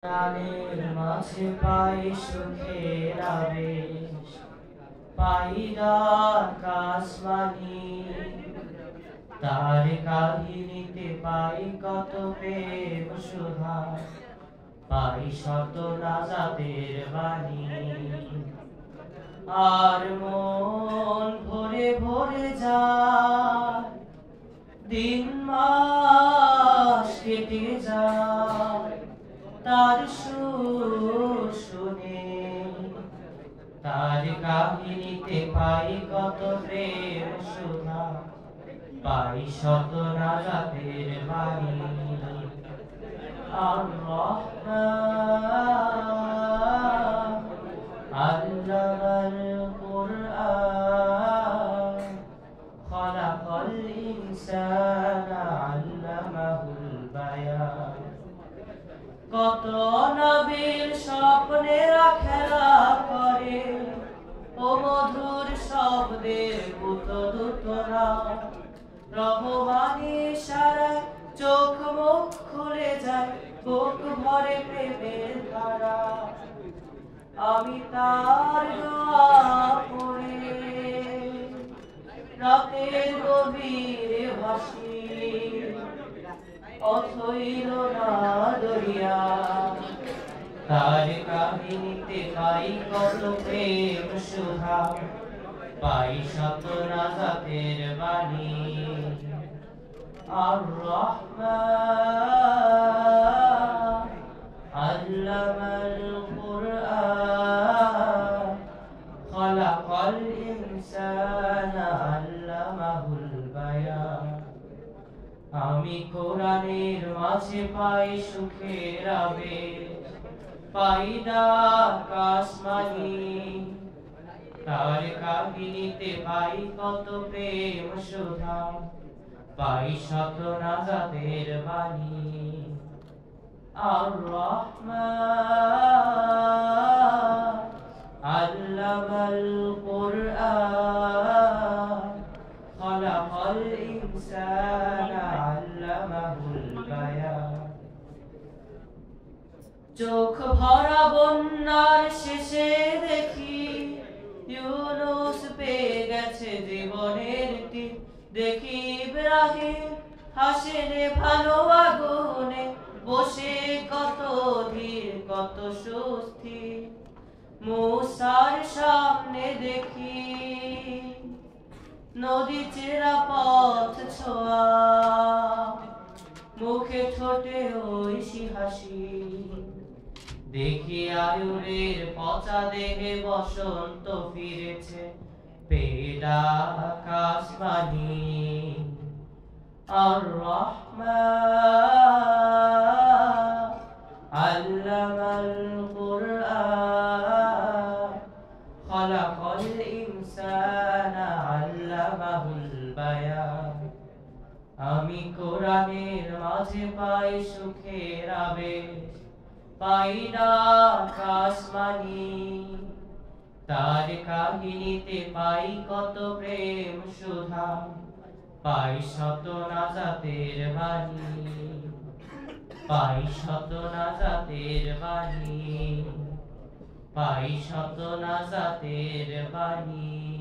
প্রাণের মাঝে পাই সুখের আবেশ, পাই আকাশবাণী, তার কাহিনীতে পাই কত প্রেম সুধা, পাই শত নাজাতের বাণী। আর মন ভরে ভরে যায়, দিন মাস কেটে যায়, তার সুর শুনে, তার কাহিনীতে পাই কত প্রেম সুধা, পাই শত নাজাতের বাণী। আর-রহমান আল্লামাল কুরআন, খালাকাল ইনসানা আল্লামাহুল বায়ান। কত নবীর স্বপ্নেরা খেলা করে, ও মধুর শব্দের পুতদূতরা, রহমানি সারা চোখ মুখ খুলে যায়, বুক ভরে প্রেমের ধারা। আমি তার দোয়া পড়ে রাতের গভীরে ভাসি, অথইল না দরিয়া, তার কাহিনীতে পাই কত প্রেম সুধা, পাই শত নাজাতের বাণী। আর-রহমান আল্লামাল কুরআন, খালাকাল ইনসানা আল্লামাহুল বায়ান। আমি কোরআনের মাঝে পাই সুখের আবেশ, পাই আকাশবাণী, তার কাহিনীতে পাই কত প্রেম সুধা, পাই শত নাজাতের বাণী। আর-রহমান আল্লামাল কুরআন, খালাকাল ইনসানা আল্লামাহুল বায়ান। চোখ ভরা বন্যার শেষে দেখি, ইউনূস পেয়ে গেছে জীবনের তীর। দেখি ইব্রাহিম হাসেন ভালো আগুনে, বসে কত ধীর কত সুস্থির। মূসার সামনে দেখি নদী চেরা পথ ছোঁয়া, মুখে ঠোঁটে ঐশী হাসি। দেখি আয়ুরের পচা দেহে বসন্ত ফিরেছে, পেয়ে আকাশবাণী। আর-রহমান আল্লামাল কুরআন, খালাকাল ইনসানা আল্লামাহুল বায়ান। আমি কোরআনের মাঝে পাই সুখের আবেশ, পাই আকাশবাণী, তার কাহিনীতে পাই কত প্রেম সুধা, পাই শত নাজাতের বাণী, পাই শত নাজাতের বাণী, পাই শত নাজাতের বাণী।